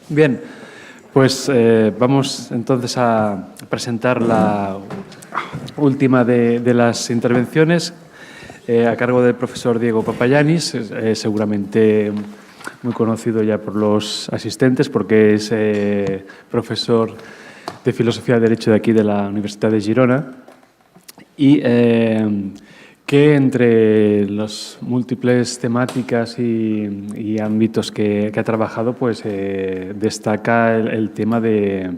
Bien, pues vamos entonces a presentar la última de las intervenciones a cargo del profesor Diego Papayanis, seguramente muy conocido ya por los asistentes porque es profesor de Filosofía y Derecho de aquí de la Universidad de Girona y que entre las múltiples temáticas y ámbitos que ha trabajado, pues destaca el tema de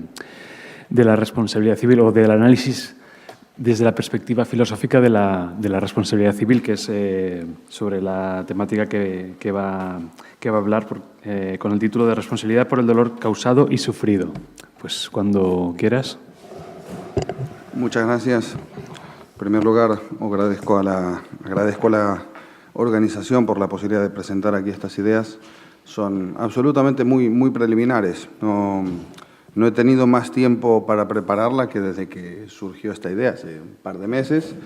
la responsabilidad civil o del análisis desde la perspectiva filosófica de la responsabilidad civil, que es sobre la temática que va a hablar con el título de Responsabilidad por el dolor causado y sufrido. Pues cuando quieras. Muchas gracias. En primer lugar, agradezco a la organización por la posibilidad de presentar aquí estas ideas. Son absolutamente muy preliminares. No he tenido más tiempo para prepararla que desde que surgió esta idea, hace un par de meses,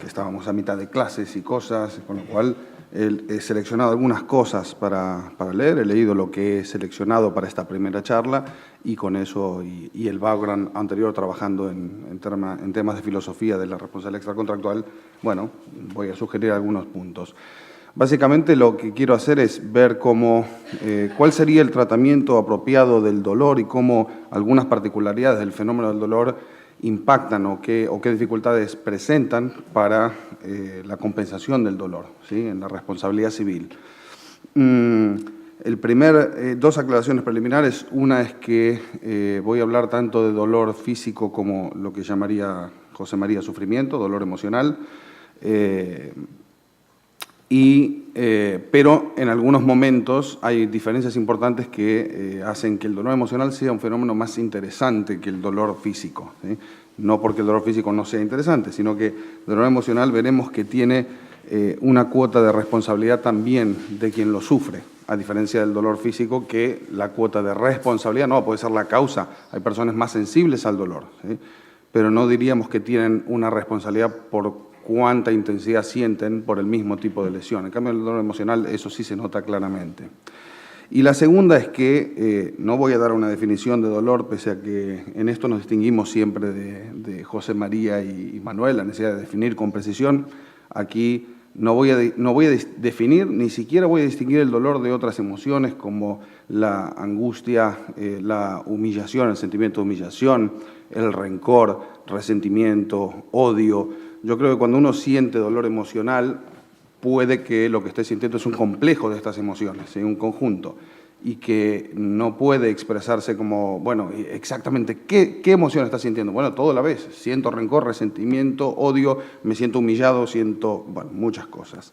que estábamos a mitad de clases y cosas, con lo cual he seleccionado algunas cosas para leer, he leído lo que he seleccionado para esta primera charla y con eso y el background anterior trabajando en temas de filosofía de la responsabilidad extracontractual, bueno, voy a sugerir algunos puntos. Básicamente lo que quiero hacer es ver cuál sería el tratamiento apropiado del dolor y cómo algunas particularidades del fenómeno del dolor impactan o qué dificultades presentan para la compensación del dolor, ¿sí?, en la responsabilidad civil. Dos aclaraciones preliminares. Una es que voy a hablar tanto de dolor físico como lo que llamaría José María sufrimiento, dolor emocional, pero en algunos momentos hay diferencias importantes que hacen que el dolor emocional sea un fenómeno más interesante que el dolor físico, ¿sí? No porque el dolor físico no sea interesante, sino que el dolor emocional veremos que tiene una cuota de responsabilidad también de quien lo sufre, a diferencia del dolor físico, que la cuota de responsabilidad no puede ser la causa. Hay personas más sensibles al dolor, ¿sí?, pero no diríamos que tienen una responsabilidad por cuánta intensidad sienten por el mismo tipo de lesión. En cambio, el dolor emocional, eso sí se nota claramente. Y la segunda es que no voy a dar una definición de dolor, pese a que en esto nos distinguimos siempre de José María y Manuel, la necesidad de definir con precisión. Aquí no voy a definir, ni siquiera voy a distinguir el dolor de otras emociones como la angustia, la humillación, el sentimiento de humillación, el rencor, resentimiento, odio. Yo creo que cuando uno siente dolor emocional, puede que lo que esté sintiendo es un complejo de estas emociones, ¿sí?, un conjunto, y que no puede expresarse como, bueno, exactamente qué emoción está sintiendo. Bueno, todo a la vez. Siento rencor, resentimiento, odio, me siento humillado, siento, bueno, muchas cosas.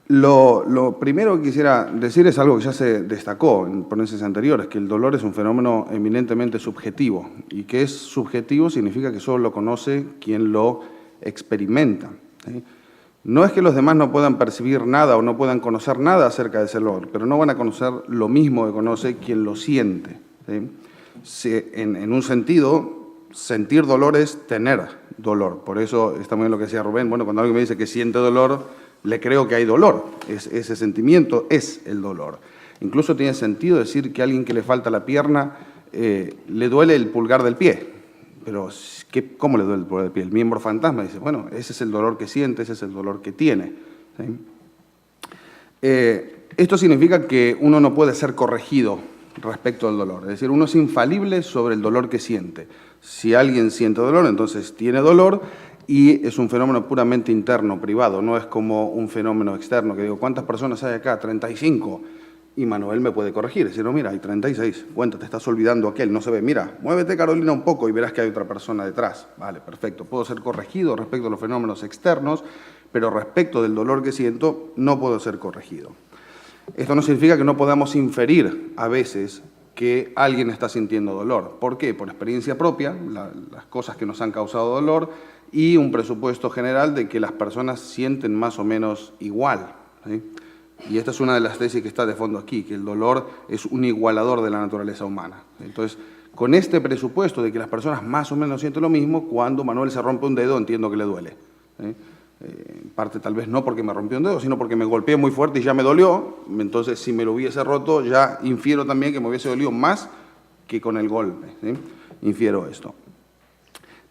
Lo primero que quisiera decir es algo que ya se destacó en ponencias anteriores, que el dolor es un fenómeno eminentemente subjetivo, y que es subjetivo significa que solo lo conoce quien lo experimenta, ¿sí? No es que los demás no puedan percibir nada o no puedan conocer nada acerca de ese dolor, pero no van a conocer lo mismo que conoce quien lo siente, ¿sí? En un sentido, sentir dolor es tener dolor. Por eso está muy bien lo que decía Rubén. Bueno, cuando alguien me dice que siente dolor, le creo que hay dolor. Ese sentimiento es el dolor. Incluso tiene sentido decir que a alguien que le falta la pierna le duele el pulgar del pie. Pero, ¿cómo le duele el pulgar del pie? El miembro fantasma dice, bueno, ese es el dolor que siente, ese es el dolor que tiene, ¿sí? Esto significa que uno no puede ser corregido respecto al dolor. Es decir, uno es infalible sobre el dolor que siente. Si alguien siente dolor, entonces tiene dolor y es un fenómeno puramente interno, privado. No es como un fenómeno externo, que digo, ¿cuántas personas hay acá? 35. Y Manuel me puede corregir, decir, no, mira, hay 36, cuenta, te estás olvidando aquel, no se ve, mira, muévete Carolina un poco y verás que hay otra persona detrás. Vale, perfecto, puedo ser corregido respecto a los fenómenos externos, pero respecto del dolor que siento, no puedo ser corregido. Esto no significa que no podamos inferir a veces que alguien está sintiendo dolor. ¿Por qué? Por experiencia propia, las cosas que nos han causado dolor y un presupuesto general de que las personas sienten más o menos igual, ¿sí? Y esta es una de las tesis que está de fondo aquí, que el dolor es un igualador de la naturaleza humana. Entonces, con este presupuesto de que las personas más o menos sienten lo mismo, cuando Manuel se rompe un dedo entiendo que le duele, ¿sí? parte tal vez no porque me rompió un dedo, sino porque me golpeé muy fuerte y ya me dolió. Entonces, si me lo hubiese roto, ya infiero también que me hubiese dolido más que con el golpe, ¿sí? Infiero esto.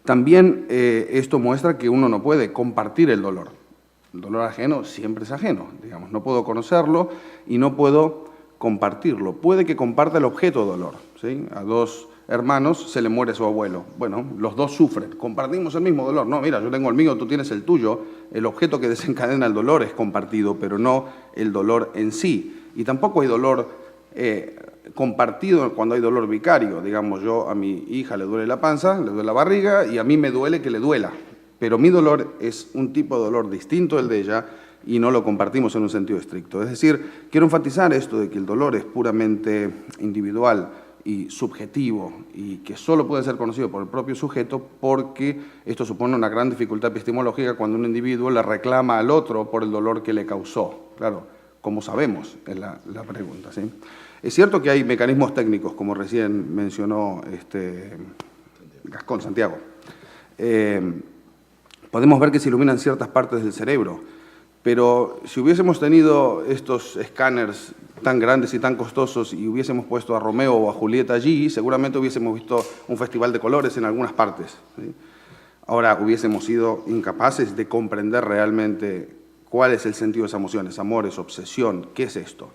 También esto muestra que uno no puede compartir el dolor. El dolor ajeno siempre es ajeno, digamos. No puedo conocerlo y no puedo compartirlo. Puede que comparta el objeto de dolor, ¿sí? A dos hermanos se le muere su abuelo. Bueno, los dos sufren. Compartimos el mismo dolor. No, mira, yo tengo el mío, tú tienes el tuyo. El objeto que desencadena el dolor es compartido, pero no el dolor en sí. Y tampoco hay dolor compartido cuando hay dolor vicario. Digamos, yo a mi hija le duele la panza, le duele la barriga, y a mí me duele que le duela. Pero mi dolor es un tipo de dolor distinto del de ella y no lo compartimos en un sentido estricto. Es decir, quiero enfatizar esto de que el dolor es puramente individual y subjetivo y que solo puede ser conocido por el propio sujeto, porque esto supone una gran dificultad epistemológica cuando un individuo le reclama al otro por el dolor que le causó. Claro, como sabemos, es la pregunta, ¿sí? Es cierto que hay mecanismos técnicos, como recién mencionó Gascón, Santiago. Podemos ver que se iluminan ciertas partes del cerebro, pero si hubiésemos tenido estos escáneres tan grandes y tan costosos y hubiésemos puesto a Romeo o a Julieta allí, seguramente hubiésemos visto un festival de colores en algunas partes, ¿sí? Ahora, hubiésemos sido incapaces de comprender realmente cuál es el sentido de esas emociones, amores, obsesión, ¿qué es esto?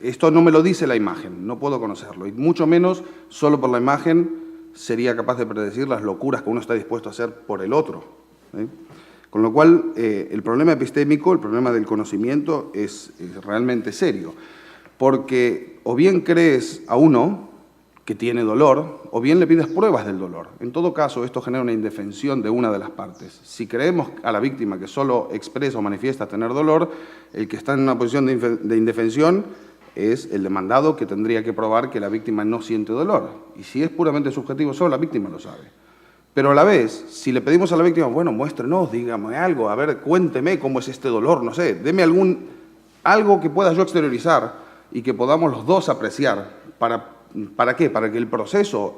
Esto no me lo dice la imagen, no puedo conocerlo, y mucho menos solo por la imagen sería capaz de predecir las locuras que uno está dispuesto a hacer por el otro, ¿sí? Con lo cual, el problema epistémico, el problema del conocimiento es realmente serio, porque o bien crees a uno que tiene dolor, o bien le pides pruebas del dolor. En todo caso, esto genera una indefensión de una de las partes. Si creemos a la víctima que solo expresa o manifiesta tener dolor, el que está en una posición de indefensión es el demandado, que tendría que probar que la víctima no siente dolor. Y si es puramente subjetivo, solo la víctima lo sabe. Pero a la vez, si le pedimos a la víctima, bueno, muéstrenos, dígame algo, a ver, cuénteme cómo es este dolor, no sé, deme algo que pueda yo exteriorizar y que podamos los dos apreciar. ¿Para qué? Para que el proceso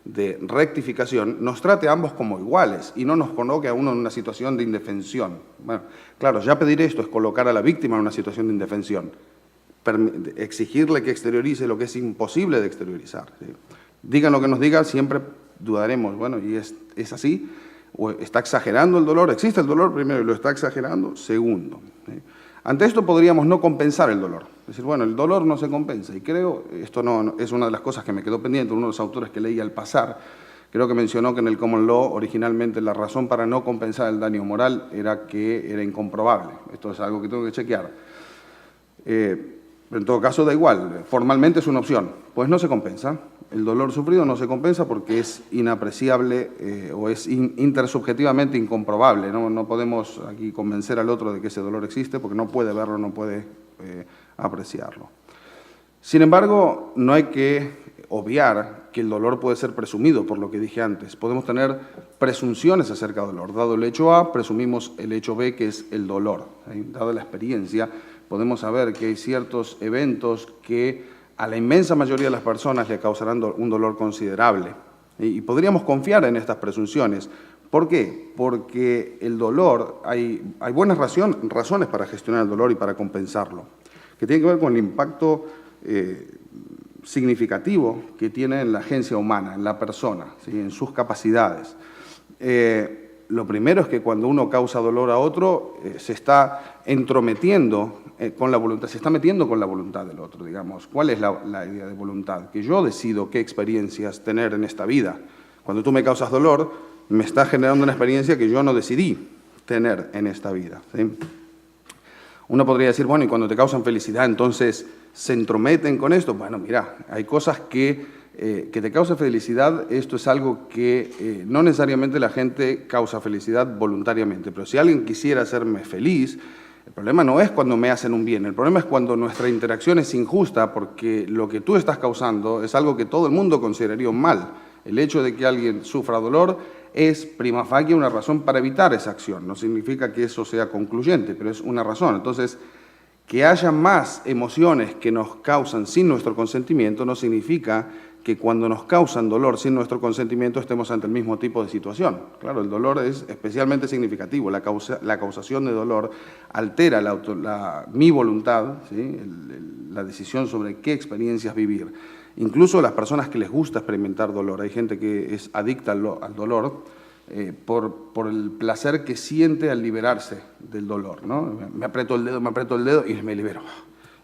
de rectificación nos trate a ambos como iguales y no nos coloque a uno en una situación de indefensión. Bueno, claro, ya pedir esto es colocar a la víctima en una situación de indefensión. Exigirle que exteriorice lo que es imposible de exteriorizar, ¿sí? Digan lo que nos diga, siempre dudaremos, bueno, ¿y es así? ¿O está exagerando el dolor? ¿Existe el dolor? Primero, ¿y lo está exagerando? Segundo, ¿sí? Ante esto podríamos no compensar el dolor. Es decir, bueno, el dolor no se compensa. Y creo, esto no es una de las cosas que me quedó pendiente, uno de los autores que leí al pasar, creo que mencionó que en el Common Law originalmente la razón para no compensar el daño moral era que era incomprobable. Esto es algo que tengo que chequear. En todo caso, da igual, formalmente es una opción, pues no se compensa. El dolor sufrido no se compensa porque es inapreciable o es intersubjetivamente incomprobable. No podemos aquí convencer al otro de que ese dolor existe porque no puede verlo, no puede apreciarlo. Sin embargo, no hay que obviar que el dolor puede ser presumido, por lo que dije antes. Podemos tener presunciones acerca del dolor. Dado el hecho A, presumimos el hecho B, que es el dolor. Dada la experiencia, podemos saber que hay ciertos eventos que a la inmensa mayoría de las personas le causarán un dolor considerable. Y podríamos confiar en estas presunciones. ¿Por qué? Porque el dolor, hay buenas razones para gestionar el dolor y para compensarlo, que tiene que ver con el impacto significativo que tiene en la agencia humana, en la persona, ¿sí? En sus capacidades. Lo primero es que cuando uno causa dolor a otro, se está entrometiendo con la voluntad, se está metiendo con la voluntad del otro, digamos. ¿Cuál es la idea de voluntad? Que yo decido qué experiencias tener en esta vida. Cuando tú me causas dolor, me estás generando una experiencia que yo no decidí tener en esta vida, ¿sí? Uno podría decir, bueno, y cuando te causan felicidad, entonces se entrometen con esto. Bueno, mira, hay cosas que te causa felicidad, esto es algo que no necesariamente la gente causa felicidad voluntariamente, pero si alguien quisiera hacerme feliz, el problema no es cuando me hacen un bien, el problema es cuando nuestra interacción es injusta porque lo que tú estás causando es algo que todo el mundo consideraría un mal. El hecho de que alguien sufra dolor es prima facie una razón para evitar esa acción. No significa que eso sea concluyente, pero es una razón. Entonces, que haya más emociones que nos causan sin nuestro consentimiento no significa que cuando nos causan dolor sin nuestro consentimiento estemos ante el mismo tipo de situación. Claro, el dolor es especialmente significativo. La causación de dolor altera mi voluntad, ¿sí? La decisión sobre qué experiencias vivir. Incluso las personas que les gusta experimentar dolor, hay gente que es adicta al dolor por el placer que siente al liberarse del dolor, ¿no? Me aprieto el dedo y me libero.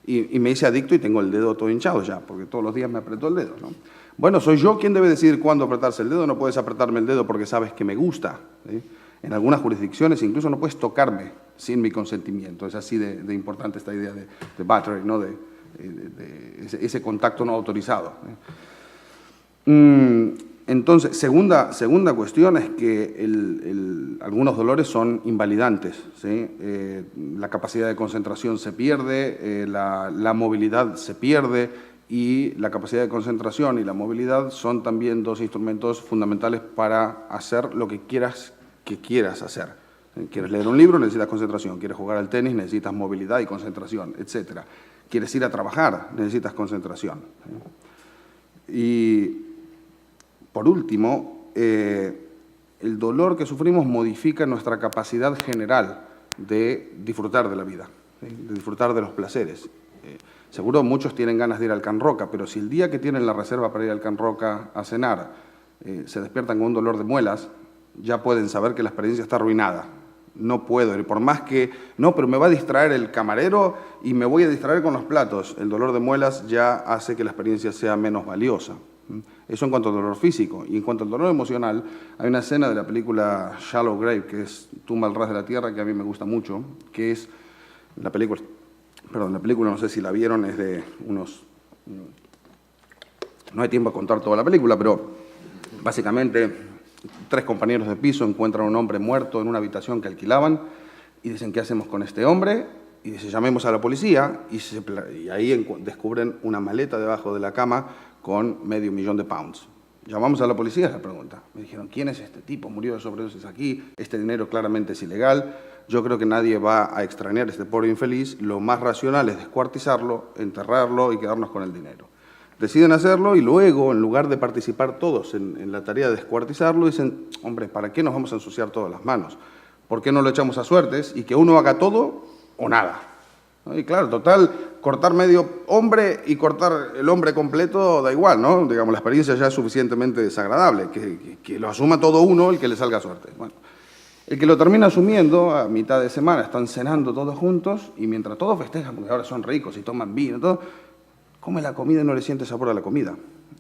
Y me hice adicto y tengo el dedo todo hinchado ya, porque todos los días me aprieto el dedo, ¿no? Bueno, soy yo quien debe decidir cuándo apretarse el dedo, no puedes apretarme el dedo porque sabes que me gusta, ¿sí? En algunas jurisdicciones incluso no puedes tocarme sin mi consentimiento. Es así de importante esta idea de battery, ¿no? de ese contacto no autorizado. Entonces, segunda cuestión es que algunos dolores son invalidantes, ¿sí? La capacidad de concentración se pierde, la movilidad se pierde, y la capacidad de concentración y la movilidad son también dos instrumentos fundamentales para hacer lo que quieras hacer. Quieres leer un libro, necesitas concentración. Quieres jugar al tenis, necesitas movilidad y concentración, etc. Quieres ir a trabajar, necesitas concentración. Y, por último, el dolor que sufrimos modifica nuestra capacidad general de disfrutar de la vida, ¿sí? De disfrutar de los placeres. Seguro muchos tienen ganas de ir al Can Roca, pero si el día que tienen la reserva para ir al Can Roca a cenar se despiertan con un dolor de muelas, ya pueden saber que la experiencia está arruinada. No puedo ir, por más que, no, pero me va a distraer el camarero y me voy a distraer con los platos. El dolor de muelas ya hace que la experiencia sea menos valiosa. Eso en cuanto al dolor físico. Y en cuanto al dolor emocional, hay una escena de la película Shallow Grave, que es Tumba al ras de la tierra, que a mí me gusta mucho, que es la película no sé si la vieron, es de unos... No hay tiempo a contar toda la película, pero básicamente 3 compañeros de piso encuentran a un hombre muerto en una habitación que alquilaban y dicen, ¿qué hacemos con este hombre? Y dicen, llamemos a la policía, y ahí descubren una maleta debajo de la cama con $500,000. Llamamos a la policía, la pregunta. Me dijeron, ¿quién es este tipo? Murió de sobredosis aquí, este dinero claramente es ilegal. Yo creo que nadie va a extrañar a este pobre infeliz. Lo más racional es descuartizarlo, enterrarlo y quedarnos con el dinero. Deciden hacerlo y luego, en lugar de participar todos en la tarea de descuartizarlo, dicen, hombre, ¿para qué nos vamos a ensuciar todas las manos? ¿Por qué no lo echamos a suertes y que uno haga todo o nada? Y claro, total, cortar medio hombre y cortar el hombre completo da igual, ¿no? Digamos, la experiencia ya es suficientemente desagradable, que lo asuma todo uno, el que le salga suerte. Bueno, el que lo termina asumiendo, a mitad de semana están cenando todos juntos y mientras todos festejan, porque ahora son ricos y toman vino, todo, come la comida y no le siente sabor a la comida.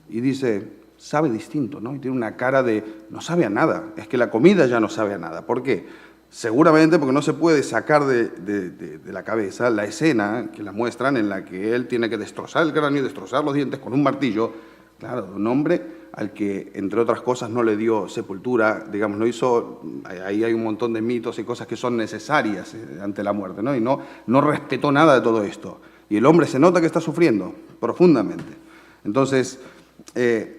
Y dice, sabe distinto, ¿no? Y tiene una cara de, no sabe a nada, es que la comida ya no sabe a nada. ¿Por qué? Seguramente porque no se puede sacar de la cabeza la escena que la muestran en la que él tiene que destrozar el cráneo y destrozar los dientes con un martillo, claro, de un hombre al que, entre otras cosas, no le dio sepultura, digamos, no hizo, ahí hay un montón de mitos y cosas que son necesarias ante la muerte, ¿no? Y no respetó nada de todo esto. Y el hombre se nota que está sufriendo profundamente. Entonces,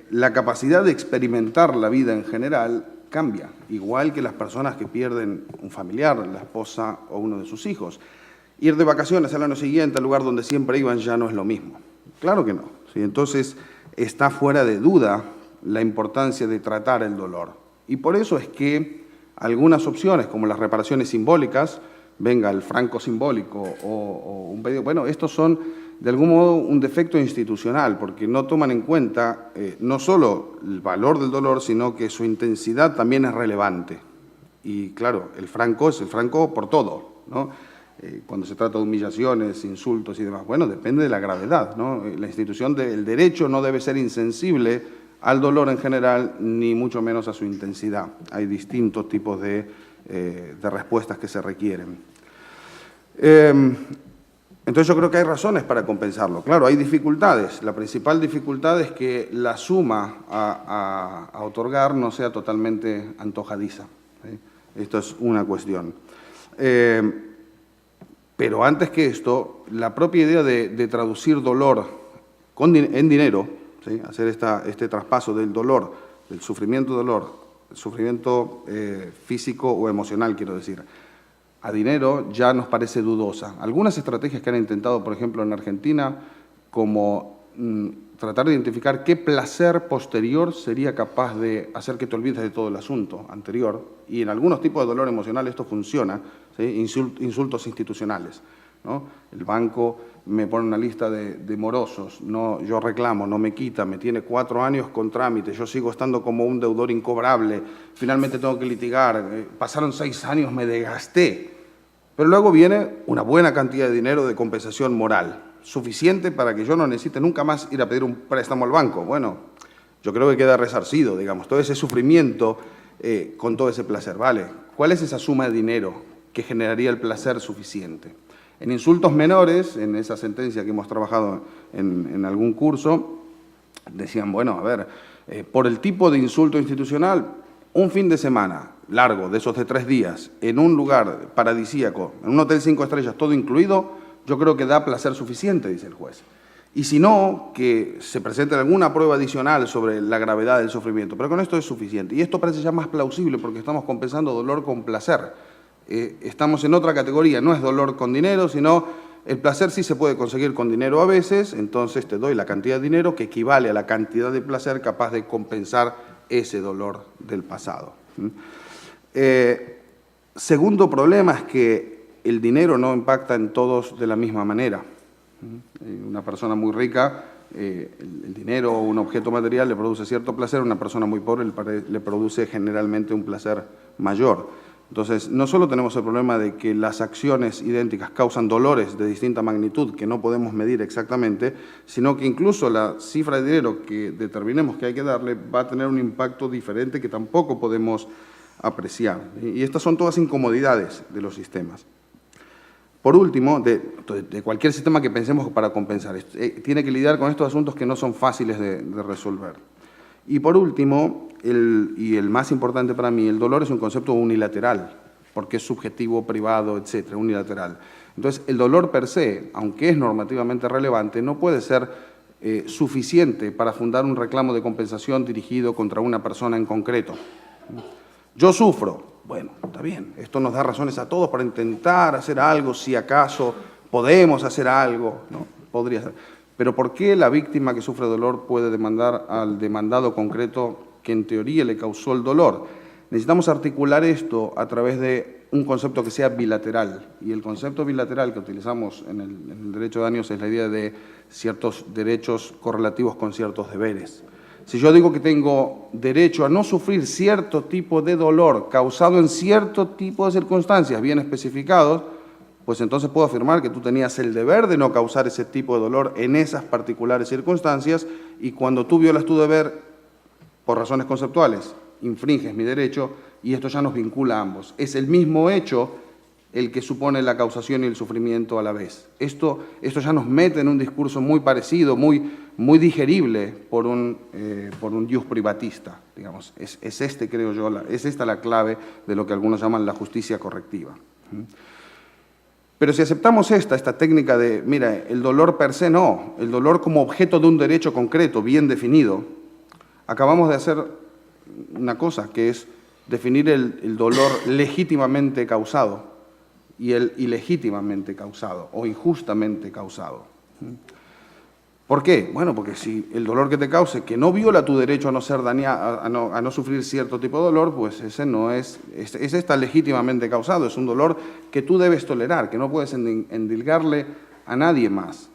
la capacidad de experimentar la vida en general cambia, igual que las personas que pierden un familiar, la esposa o uno de sus hijos. Ir de vacaciones al año siguiente al lugar donde siempre iban ya no es lo mismo. Claro que no. ¿Sí? Entonces, está fuera de duda la importancia de tratar el dolor. Y por eso es que algunas opciones, como las reparaciones simbólicas, venga el franco simbólico o un pedido, bueno, estos son de algún modo un defecto institucional, porque no toman en cuenta no solo el valor del dolor, sino que su intensidad también es relevante. Y claro, el franco es el franco por todo, ¿no? Cuando se trata de humillaciones, insultos y demás, bueno, depende de la gravedad, ¿no? La institución del derecho no debe ser insensible al dolor en general, ni mucho menos a su intensidad. Hay distintos tipos de respuestas que se requieren. Entonces yo creo que hay razones para compensarlo. Claro, hay dificultades. La principal dificultad es que la suma a otorgar no sea totalmente antojadiza, ¿sí? Esto es una cuestión. Pero antes que esto, la propia idea de traducir dolor en dinero, ¿sí? Hacer este traspaso del dolor, del sufrimiento-dolor, el sufrimiento físico o emocional, quiero decir, a dinero ya nos parece dudosa. Algunas estrategias que han intentado, por ejemplo, en Argentina, como tratar de identificar qué placer posterior sería capaz de hacer que te olvides de todo el asunto anterior. Y en algunos tipos de dolor emocional esto funciona, ¿sí? Insultos institucionales, ¿no? El banco me pone una lista de morosos, no, yo reclamo, no me quita, me tiene 4 años con trámite, yo sigo estando como un deudor incobrable, finalmente tengo que litigar, pasaron 6 años, me desgasté. Pero luego viene una buena cantidad de dinero de compensación moral, suficiente para que yo no necesite nunca más ir a pedir un préstamo al banco. Bueno, yo creo que queda resarcido, digamos, todo ese sufrimiento con todo ese placer. Vale, ¿cuál es esa suma de dinero que generaría el placer suficiente? En insultos menores, en esa sentencia que hemos trabajado en algún curso, decían, bueno, a ver, por el tipo de insulto institucional, un fin de semana largo, de esos de 3 días, en un lugar paradisíaco, en un hotel 5 estrellas, todo incluido, yo creo que da placer suficiente, dice el juez. Y si no, que se presente alguna prueba adicional sobre la gravedad del sufrimiento. Pero con esto es suficiente. Y esto parece ya más plausible porque estamos compensando dolor con placer. Estamos en otra categoría, no es dolor con dinero, sino el placer sí se puede conseguir con dinero a veces, entonces te doy la cantidad de dinero que equivale a la cantidad de placer capaz de compensar ese dolor del pasado. Segundo problema es que el dinero no impacta en todos de la misma manera. Una persona muy rica, el dinero o un objeto material le produce cierto placer, a una persona muy pobre le produce generalmente un placer mayor. Entonces, no solo tenemos el problema de que las acciones idénticas causan dolores de distinta magnitud que no podemos medir exactamente, sino que incluso la cifra de dinero que determinemos que hay que darle va a tener un impacto diferente que tampoco podemos apreciar. Y estas son todas incomodidades de los sistemas. Por último, de cualquier sistema que pensemos para compensar, tiene que lidiar con estos asuntos que no son fáciles de resolver. Y por último, el más importante para mí, el dolor es un concepto unilateral, porque es subjetivo, privado, etcétera, unilateral. Entonces, el dolor per se, aunque es normativamente relevante, no puede ser suficiente para fundar un reclamo de compensación dirigido contra una persona en concreto. Yo sufro. Bueno, está bien, esto nos da razones a todos para intentar hacer algo, si acaso podemos hacer algo, ¿no? Podría ser. Pero ¿por qué la víctima que sufre dolor puede demandar al demandado concreto que en teoría le causó el dolor? Necesitamos articular esto a través de un concepto que sea bilateral. Y el concepto bilateral que utilizamos en el derecho de daños es la idea de ciertos derechos correlativos con ciertos deberes. Si yo digo que tengo derecho a no sufrir cierto tipo de dolor causado en cierto tipo de circunstancias bien especificados, pues entonces puedo afirmar que tú tenías el deber de no causar ese tipo de dolor en esas particulares circunstancias y cuando tú violas tu deber, por razones conceptuales, infringes mi derecho y esto ya nos vincula a ambos. Es el mismo hecho el que supone la causación y el sufrimiento a la vez. Esto ya nos mete en un discurso muy parecido, muy digerible por un ius privatista, digamos. Es creo yo, es esta la clave de lo que algunos llaman la justicia correctiva. Pero si aceptamos esta técnica de, mira, el dolor per se no, el dolor como objeto de un derecho concreto, bien definido, acabamos de hacer una cosa, que es definir el dolor legítimamente causado y el ilegítimamente causado o injustamente causado. ¿Por qué? Bueno, porque si el dolor que te cause, que no viola tu derecho a no ser dañado, a no sufrir cierto tipo de dolor, pues ese no ese está legítimamente causado, es un dolor que tú debes tolerar, que no puedes endilgarle a nadie más.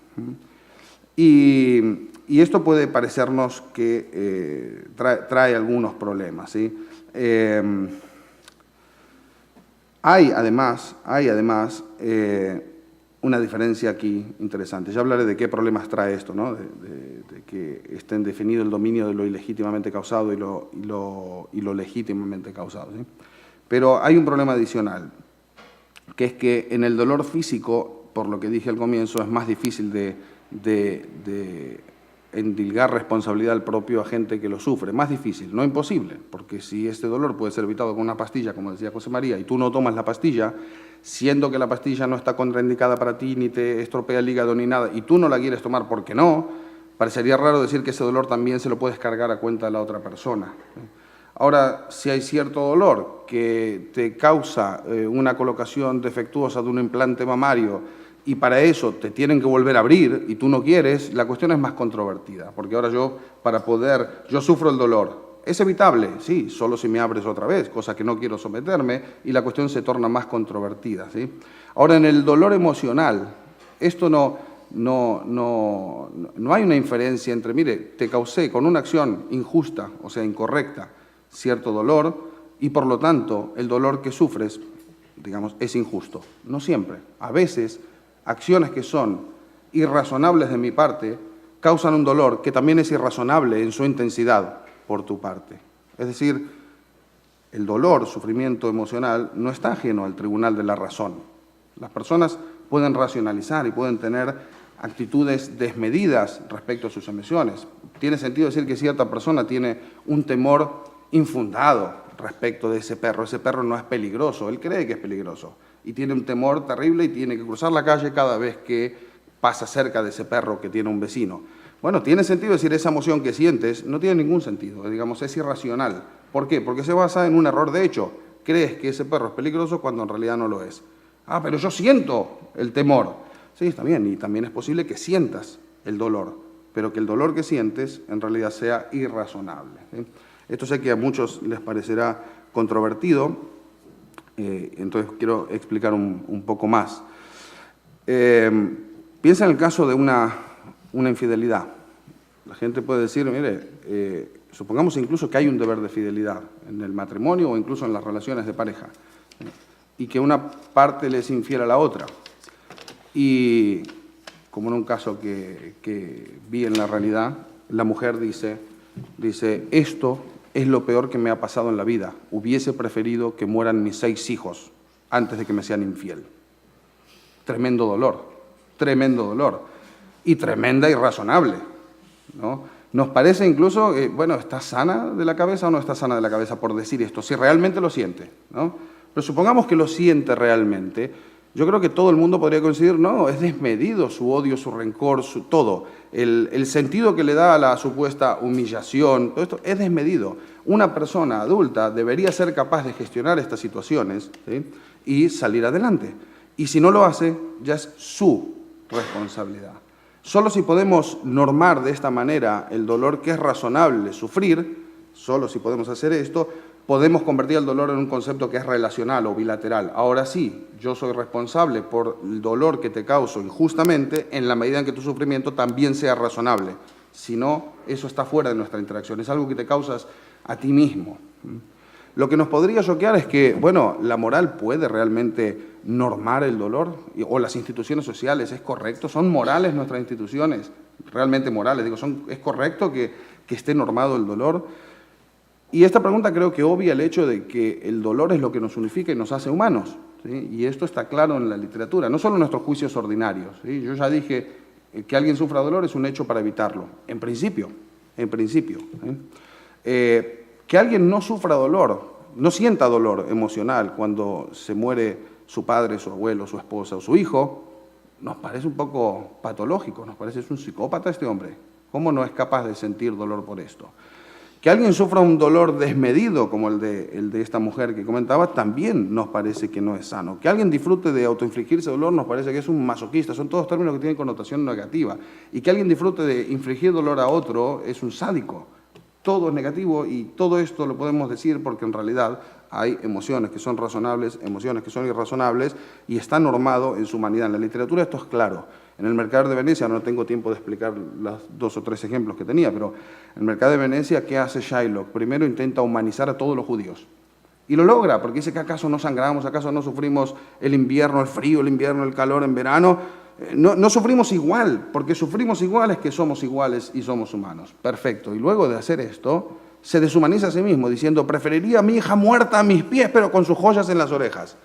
Y esto puede parecernos que trae algunos problemas, ¿sí? Hay además una diferencia aquí interesante. Ya hablaré de qué problemas trae esto, ¿no? de que estén definido el dominio de lo ilegítimamente causado y lo legítimamente causado, ¿sí? Pero hay un problema adicional, que es que en el dolor físico, por lo que dije al comienzo, es más difícil de endilgar responsabilidad al propio agente que lo sufre. Más difícil, no imposible, porque si este dolor puede ser evitado con una pastilla, como decía José María, y tú no tomas la pastilla, siendo que la pastilla no está contraindicada para ti, ni te estropea el hígado ni nada, y tú no la quieres tomar porque no, parecería raro decir que ese dolor también se lo puedes cargar a cuenta de la otra persona. Ahora, si hay cierto dolor que te causa una colocación defectuosa de un implante mamario, y para eso te tienen que volver a abrir y tú no quieres, la cuestión es más controvertida, porque ahora yo sufro el dolor. ¿Es evitable? Sí, solo si me abres otra vez, cosa que no quiero someterme, y la cuestión se torna más controvertida, ¿sí? Ahora, en el dolor emocional, esto no hay una inferencia entre, mire, te causé con una acción injusta, o sea, incorrecta, cierto dolor, y por lo tanto el dolor que sufres, digamos, es injusto. No siempre. A veces, acciones que son irrazonables de mi parte causan un dolor que también es irrazonable en su intensidad por tu parte. Es decir, el dolor, sufrimiento emocional, no está ajeno al tribunal de la razón. Las personas pueden racionalizar y pueden tener actitudes desmedidas respecto a sus emociones. Tiene sentido decir que cierta persona tiene un temor infundado respecto de ese perro. Ese perro no es peligroso, él cree que es peligroso y tiene un temor terrible y tiene que cruzar la calle cada vez que pasa cerca de ese perro que tiene un vecino. Bueno, tiene sentido decir esa emoción que sientes, no tiene ningún sentido, digamos, es irracional. ¿Por qué? Porque se basa en un error de hecho. Crees que ese perro es peligroso cuando en realidad no lo es. Ah, pero yo siento el temor. Sí, está bien, y también es posible que sientas el dolor, pero que el dolor que sientes en realidad sea irrazonable, ¿sí? Esto sé que a muchos les parecerá controvertido, entonces quiero explicar un poco más. Piensa en el caso de una infidelidad. La gente puede decir, mire, supongamos incluso que hay un deber de fidelidad en el matrimonio o incluso en las relaciones de pareja, y que una parte le es infiel a la otra. Y como en un caso que vi en la realidad, la mujer dice, esto es lo peor que me ha pasado en la vida. Hubiese preferido que mueran mis 6 hijos antes de que me sean infiel. Tremendo dolor y tremenda irrazonable, ¿no? Nos parece incluso, bueno, ¿está sana de la cabeza o no está sana de la cabeza por decir esto? Si realmente lo siente, ¿no? Pero supongamos que lo siente realmente, yo creo que todo el mundo podría coincidir, no, es desmedido su odio, su rencor, todo. El sentido que le da a la supuesta humillación, todo esto es desmedido. Una persona adulta debería ser capaz de gestionar estas situaciones, ¿sí?, y salir adelante. Y si no lo hace, ya es su responsabilidad. Solo si podemos normar de esta manera el dolor que es razonable sufrir, solo si podemos hacer esto, podemos convertir el dolor en un concepto que es relacional o bilateral. Ahora sí, yo soy responsable por el dolor que te causo injustamente en la medida en que tu sufrimiento también sea razonable. Si no, eso está fuera de nuestra interacción, es algo que te causas a ti mismo. Lo que nos podría choquear es que, bueno, la moral puede realmente normar el dolor, o las instituciones sociales, ¿es correcto? ¿Son morales nuestras instituciones? Realmente morales, digo, ¿es correcto que esté normado el dolor? Y esta pregunta creo que obvia el hecho de que el dolor es lo que nos unifica y nos hace humanos, ¿sí? Y esto está claro en la literatura, no solo en nuestros juicios ordinarios, ¿sí? Yo ya dije que alguien sufra dolor es un hecho para evitarlo, en principio, ¿sí? Que alguien no sufra dolor, no sienta dolor emocional cuando se muere su padre, su abuelo, su esposa o su hijo, nos parece un poco patológico, nos parece que es un psicópata este hombre. ¿Cómo no es capaz de sentir dolor por esto? Que alguien sufra un dolor desmedido, como el de esta mujer que comentaba, también nos parece que no es sano. Que alguien disfrute de autoinfligirse dolor nos parece que es un masoquista, son todos términos que tienen connotación negativa. Y que alguien disfrute de infligir dolor a otro es un sádico. Todo es negativo y todo esto lo podemos decir porque en realidad hay emociones que son razonables, emociones que son irrazonables y está normado en su humanidad. En la literatura esto es claro. En el Mercader de Venecia, no tengo tiempo de explicar los 2 o 3 ejemplos que tenía, pero en el Mercader de Venecia, ¿qué hace Shylock? Primero intenta humanizar a todos los judíos. Y lo logra, porque dice que acaso no sangramos, acaso no sufrimos el invierno, el frío, el invierno, el calor en verano. No sufrimos igual, porque sufrimos igual es que somos iguales y somos humanos. Perfecto. Y luego de hacer esto, se deshumaniza a sí mismo, diciendo, preferiría a mi hija muerta a mis pies, pero con sus joyas en las orejas.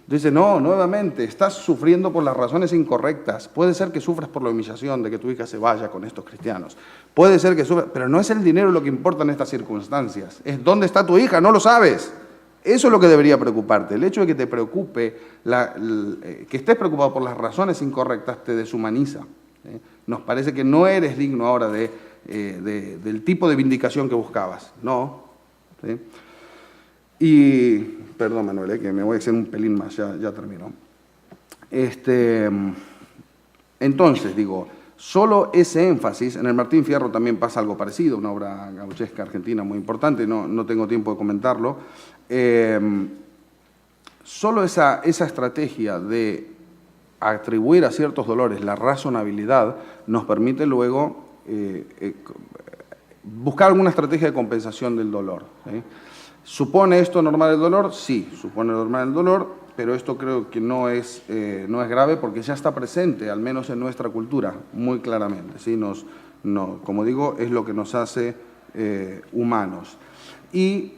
Dice, no, nuevamente, estás sufriendo por las razones incorrectas. Puede ser que sufras por la humillación de que tu hija se vaya con estos cristianos. Puede ser que sufras, pero no es el dinero lo que importa en estas circunstancias. Es dónde está tu hija, no lo sabes. Eso es lo que debería preocuparte. El hecho de que te preocupe, que estés preocupado por las razones incorrectas, te deshumaniza. Nos parece que no eres digno ahora del tipo de vindicación que buscabas. No. ¿Sí? Y, perdón Manuel, que me voy a hacer un pelín más, ya termino. Entonces, digo, solo ese énfasis, en el Martín Fierro también pasa algo parecido, una obra gauchesca argentina muy importante, no tengo tiempo de comentarlo. Solo esa estrategia de atribuir a ciertos dolores la razonabilidad nos permite luego buscar alguna estrategia de compensación del dolor. ¿Supone esto normal el dolor? Sí, supone normal el dolor, pero esto creo que no es grave porque ya está presente, al menos en nuestra cultura, muy claramente. ¿Sí? Como digo, es lo que nos hace humanos. Y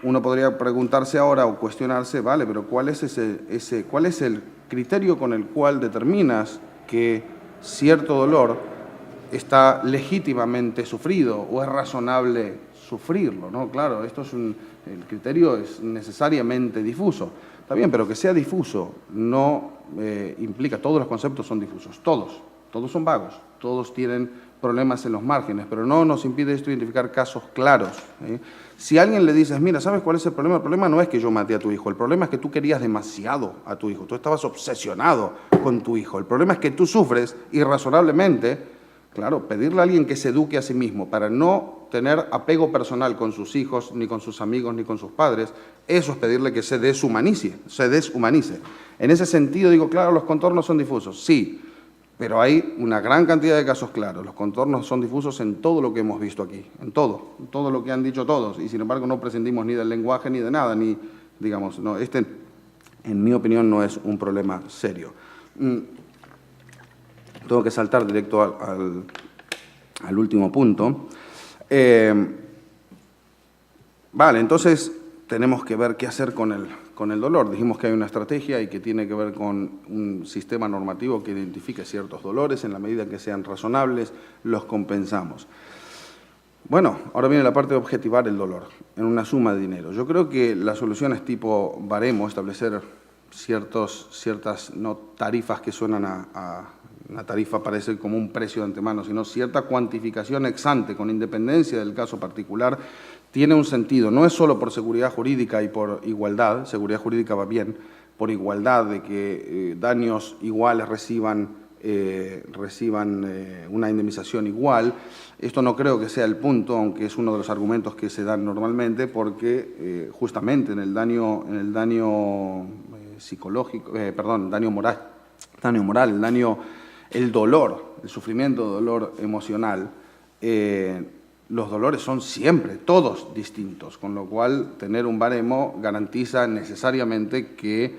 uno podría preguntarse ahora o cuestionarse, vale, pero ¿cuál es el criterio con el cual determinas que cierto dolor está legítimamente sufrido o es razonable sufrirlo, ¿no? Claro, el criterio es necesariamente difuso. Está bien, pero que sea difuso no implica, todos los conceptos son difusos, todos son vagos, todos tienen problemas en los márgenes, pero no nos impide esto identificar casos claros. Si a alguien le dices, mira, ¿sabes cuál es el problema? El problema no es que yo maté a tu hijo, el problema es que tú querías demasiado a tu hijo, tú estabas obsesionado con tu hijo, el problema es que tú sufres irrazonablemente. Claro, pedirle a alguien que se eduque a sí mismo para no tener apego personal con sus hijos, ni con sus amigos, ni con sus padres, eso es pedirle que se deshumanice. En ese sentido digo, claro, los contornos son difusos, sí, pero hay una gran cantidad de casos claros. Los contornos son difusos en todo lo que hemos visto aquí, en todo lo que han dicho todos, y sin embargo no prescindimos ni del lenguaje ni de nada, digamos, no, en mi opinión no es un problema serio. Tengo que saltar directo al último punto. Vale, entonces tenemos que ver qué hacer con el dolor. Dijimos que hay una estrategia y que tiene que ver con un sistema normativo que identifique ciertos dolores, en la medida que sean razonables, los compensamos. Bueno, ahora viene la parte de objetivar el dolor en una suma de dinero. Yo creo que la solución es tipo baremo, establecer ciertas no tarifas que suenan a una tarifa parece como un precio de antemano, sino cierta cuantificación ex ante, con independencia del caso particular, tiene un sentido. No es solo por seguridad jurídica y por igualdad, seguridad jurídica va bien, por igualdad de que daños iguales reciban una indemnización igual. Esto no creo que sea el punto, aunque es uno de los argumentos que se dan normalmente, porque justamente en el daño psicológico, daño moral, el dolor, el sufrimiento, el dolor emocional, los dolores son siempre, todos distintos, con lo cual tener un baremo garantiza necesariamente que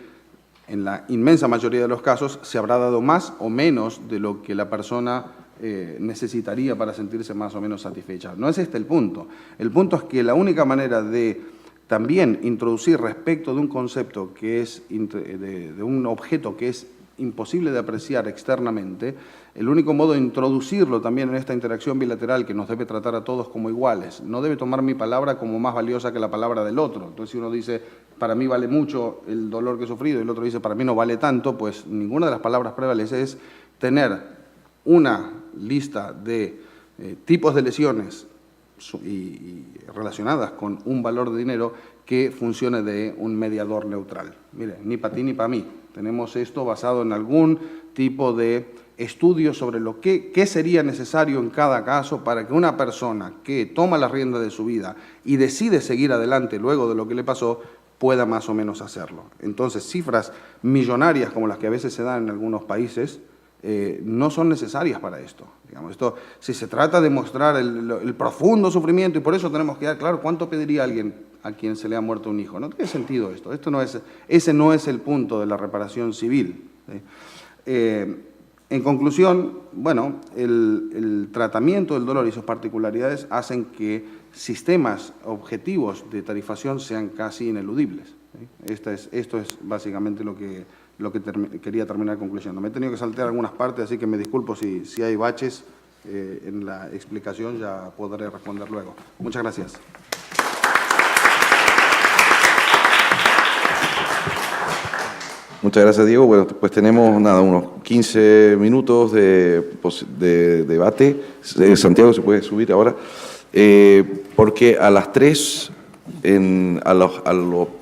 en la inmensa mayoría de los casos se habrá dado más o menos de lo que la persona necesitaría para sentirse más o menos satisfecha. No es este el punto. El punto es que la única manera de también introducir respecto de un concepto que es, de un objeto que es imposible de apreciar externamente, el único modo de introducirlo también en esta interacción bilateral que nos debe tratar a todos como iguales, no debe tomar mi palabra como más valiosa que la palabra del otro. Entonces, si uno dice, para mí vale mucho el dolor que he sufrido, y el otro dice, para mí no vale tanto, pues ninguna de las palabras prevalece. Es tener una lista de tipos de lesiones y relacionadas con un valor de dinero que funcione de un mediador neutral. Mire, ni para ti ni para mí. Tenemos esto basado en algún tipo de estudio sobre qué sería necesario en cada caso para que una persona que toma la rienda de su vida y decide seguir adelante luego de lo que le pasó, pueda más o menos hacerlo. Entonces, cifras millonarias como las que a veces se dan en algunos países no son necesarias para esto. Digamos, si se trata de mostrar el profundo sufrimiento, y por eso tenemos que dar claro cuánto pediría alguien a quien se le ha muerto un hijo. No tiene sentido esto. Ese no es el punto de la reparación civil. En conclusión, bueno, el tratamiento del dolor y sus particularidades hacen que sistemas objetivos de tarifación sean casi ineludibles. Esto es básicamente lo que quería terminar concluyendo. Me he tenido que saltear algunas partes, así que me disculpo si hay baches en la explicación, ya podré responder luego. Muchas gracias. Muchas gracias, Diego. Bueno, pues tenemos unos 15 minutos de debate. Santiago se puede subir ahora, porque a las 3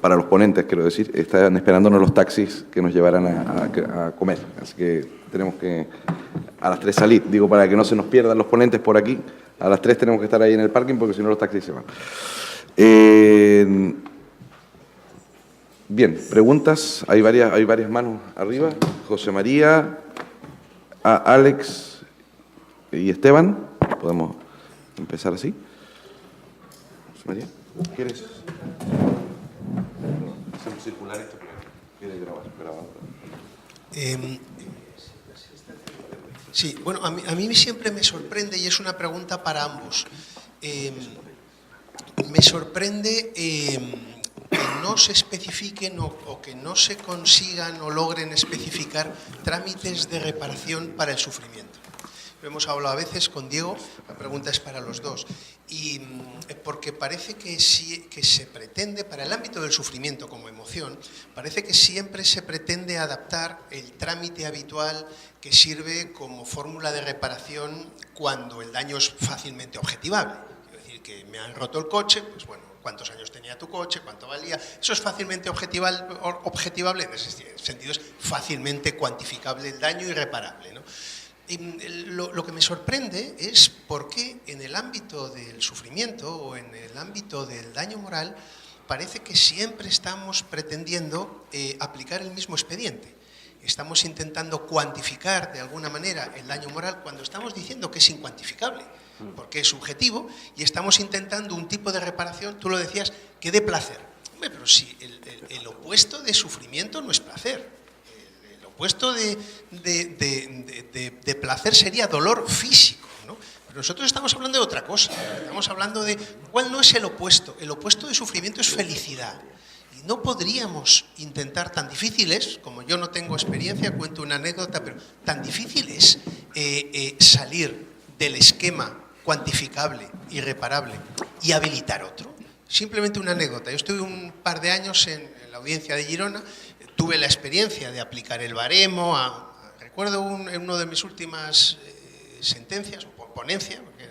para los ponentes, quiero decir, están esperándonos los taxis que nos llevarán a comer. Así que tenemos que a las 3 salir, digo, para que no se nos pierdan los ponentes por aquí. A las 3 tenemos que estar ahí en el parking porque si no los taxis se van. Bien, preguntas. Hay varias manos arriba. José María, Alex y Esteban. Podemos empezar así. José María, ¿quieres? Hacemos circular esto porque quiere grabar. Sí, bueno, a mí siempre me sorprende, y es una pregunta para ambos, me sorprende que no se especifiquen o que no se consigan o logren especificar trámites de reparación para el sufrimiento. Lo hemos hablado a veces con Diego, la pregunta es para los dos, y porque parece que se pretende, para el ámbito del sufrimiento como emoción, parece que siempre se pretende adaptar el trámite habitual que sirve como fórmula de reparación cuando el daño es fácilmente objetivable. Es decir, que me han roto el coche, pues bueno, ¿cuántos años tenía tu coche? ¿Cuánto valía? Eso es fácilmente objetivable, en ese sentido es fácilmente cuantificable el daño y reparable, ¿no? Lo que me sorprende es por qué en el ámbito del sufrimiento o en el ámbito del daño moral parece que siempre estamos pretendiendo aplicar el mismo expediente. Estamos intentando cuantificar de alguna manera el daño moral cuando estamos diciendo que es incuantificable, porque es subjetivo, y estamos intentando un tipo de reparación, tú lo decías, que dé placer. Hombre, pero si el opuesto de sufrimiento no es placer. El opuesto de placer sería dolor físico, ¿no? Pero nosotros estamos hablando de otra cosa. Estamos hablando de cuál no es el opuesto. El opuesto de sufrimiento es felicidad. Y no podríamos intentar, tan difícil es, como yo no tengo experiencia, cuento una anécdota, pero tan difícil es salir del esquema cuantificable, irreparable, y habilitar otro. Simplemente una anécdota. Yo estuve un par de años en la audiencia de Girona. Tuve la experiencia de aplicar el baremo. Recuerdo en una de mis últimas sentencias, o ponencia, porque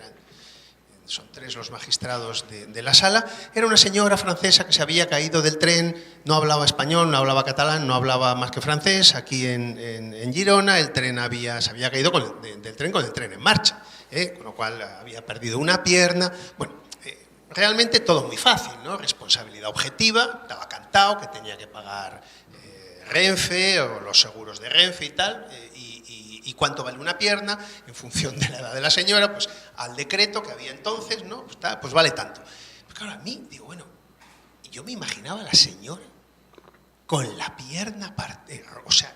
son 3 los magistrados de la sala, era una señora francesa que se había caído del tren, no hablaba español, no hablaba catalán, no hablaba más que francés, aquí en Girona. El tren se había caído del tren con el tren en marcha, con lo cual había perdido una pierna. Bueno, realmente todo muy fácil, ¿no? Responsabilidad objetiva, estaba cantado que tenía que pagar Renfe o los seguros de Renfe y tal, y cuánto vale una pierna en función de la edad de la señora, pues al decreto que había entonces, ¿no? Pues vale tanto. Pero claro, a mí, digo, bueno, yo me imaginaba a la señora con la pierna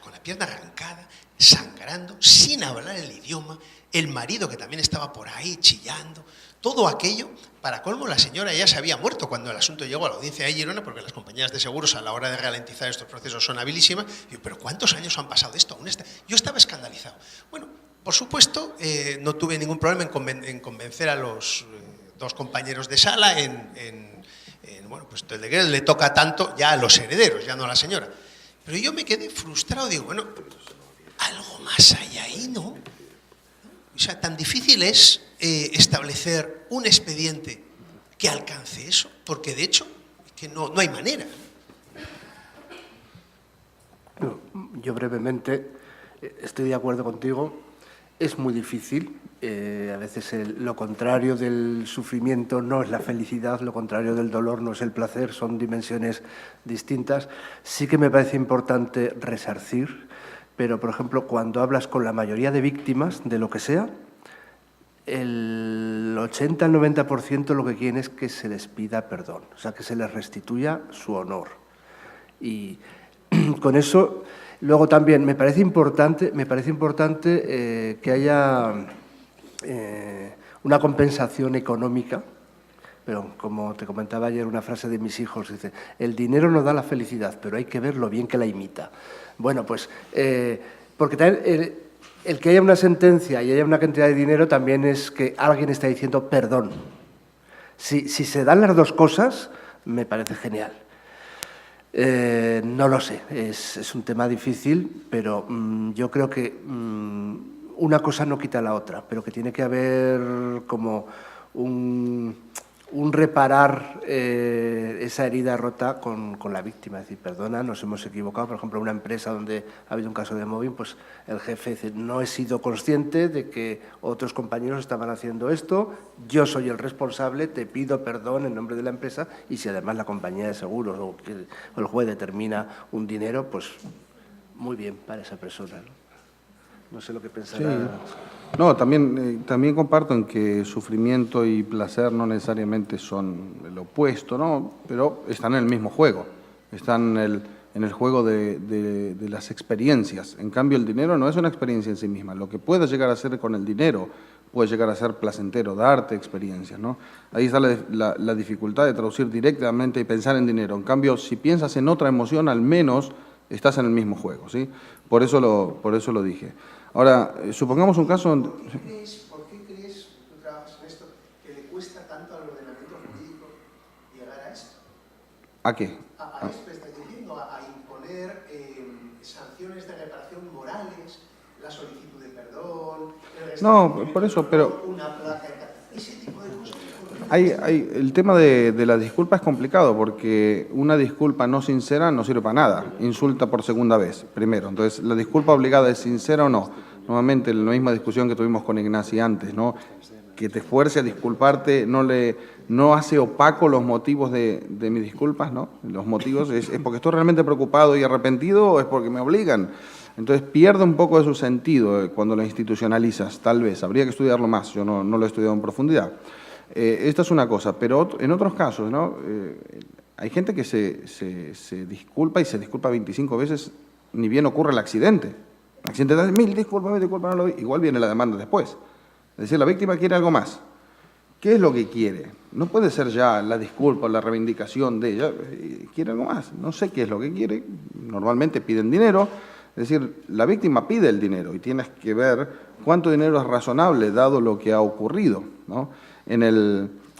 con la pierna arrancada, sangrando, sin hablar el idioma, el marido que también estaba por ahí chillando, todo aquello. Para colmo, la señora ya se había muerto cuando el asunto llegó a la audiencia de Girona, porque las compañías de seguros a la hora de ralentizar estos procesos son habilísimas. Y digo, ¿pero cuántos años han pasado de esto? Yo estaba escandalizado. Bueno, por supuesto, no tuve ningún problema en convencer a los 2 compañeros de sala bueno, pues el decreto le toca tanto ya a los herederos, ya no a la señora. Pero yo me quedé frustrado, digo, bueno, algo más hay ahí, ¿no? O sea, tan difícil es establecer un expediente que alcance eso, porque de hecho es que no hay manera. Yo brevemente estoy de acuerdo contigo, es muy difícil, a veces lo contrario del sufrimiento no es la felicidad, lo contrario del dolor no es el placer, son dimensiones distintas. Sí que me parece importante resarcir, pero por ejemplo cuando hablas con la mayoría de víctimas de lo que sea, el 80 al 90% lo que quieren es que se les pida perdón, o sea, que se les restituya su honor. Y con eso, luego también me parece importante que haya una compensación económica, pero como te comentaba ayer una frase de mis hijos, dice, el dinero no da la felicidad, pero hay que ver lo bien que la imita. Bueno, pues, porque también el que haya una sentencia y haya una cantidad de dinero también es que alguien está diciendo perdón. Si se dan las dos cosas, me parece genial. No lo sé, es un tema difícil, pero yo creo que una cosa no quita la otra, pero que tiene que haber como un reparar esa herida rota con la víctima. Es decir, perdona, nos hemos equivocado. Por ejemplo, una empresa donde ha habido un caso de mobbing, pues el jefe dice, no he sido consciente de que otros compañeros estaban haciendo esto, yo soy el responsable, te pido perdón en nombre de la empresa, y si además la compañía de seguros o el juez determina un dinero, pues muy bien para esa persona, ¿no? No sé lo que pensará. Sí. No, también comparto en que sufrimiento y placer no necesariamente son el opuesto, ¿no? Pero están en el mismo juego, están en el juego de las experiencias. En cambio, el dinero no es una experiencia en sí misma. Lo que puedes llegar a hacer con el dinero puede llegar a ser placentero, darte experiencias, ¿no? Ahí está la dificultad de traducir directamente y pensar en dinero. En cambio, si piensas en otra emoción, al menos estás en el mismo juego, ¿sí? Por eso lo dije. Ahora, supongamos un caso donde... ¿Por qué crees, tú trabajas en esto, que le cuesta tanto al ordenamiento jurídico llegar a esto? ¿A qué? A esto estás diciendo, a imponer sanciones de reparación morales, la solicitud de perdón, No, por eso, pero... una placa, ese tipo de cosas. El tema de la disculpa es complicado porque una disculpa no sincera no sirve para nada. Insulta por segunda vez, primero. Entonces, ¿la disculpa obligada es sincera o no? Nuevamente, la misma discusión que tuvimos con Ignacy antes, ¿no? Que te fuerce a disculparte no hace opaco los motivos de mis disculpas, ¿no? Los motivos es porque estoy realmente preocupado y arrepentido o es porque me obligan. Entonces pierde un poco de su sentido cuando lo institucionalizas, tal vez. Habría que estudiarlo más, yo no lo he estudiado en profundidad. Esta es una cosa, pero en otros casos, ¿no? Hay gente que se disculpa y se disculpa 25 veces, ni bien ocurre el accidente. El accidente da 1000 disculpas, no lo vi. Igual viene la demanda después. Es decir, la víctima quiere algo más. ¿Qué es lo que quiere? No puede ser ya la disculpa o la reivindicación de ella. Quiere algo más. No sé qué es lo que quiere. Normalmente piden dinero. Es decir, la víctima pide el dinero y tienes que ver cuánto dinero es razonable dado lo que ha ocurrido, ¿no?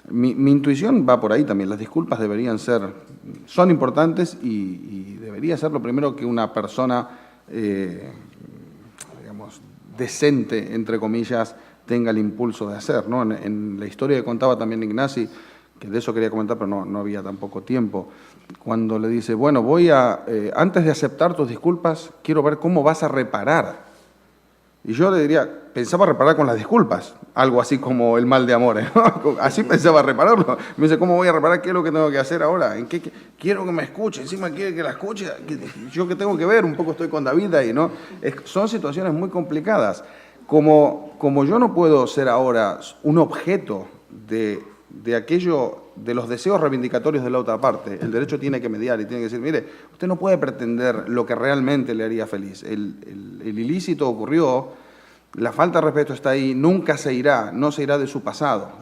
Mi intuición va por ahí también. Las disculpas son importantes y debería ser lo primero que una persona, digamos, decente, entre comillas, tenga el impulso de hacer, ¿no? En la historia que contaba también Ignacy, que de eso quería comentar, pero no había tampoco tiempo, cuando le dice, bueno, antes de aceptar tus disculpas, quiero ver cómo vas a reparar. Y yo le diría, pensaba reparar con las disculpas, algo así como el mal de amores, ¿no? Así pensaba repararlo. Me dice, ¿cómo voy a reparar? ¿Qué es lo que tengo que hacer ahora? Quiero que me escuche, encima quiere que la escuche. ¿Yo qué tengo que ver? Un poco estoy con David ahí, ¿no? Son situaciones muy complicadas. Como yo no puedo ser ahora un objeto de aquello, de los deseos reivindicatorios de la otra parte, el derecho tiene que mediar y tiene que decir, mire, usted no puede pretender lo que realmente le haría feliz. El ilícito ocurrió, la falta de respeto está ahí, nunca se irá, no se irá de su pasado,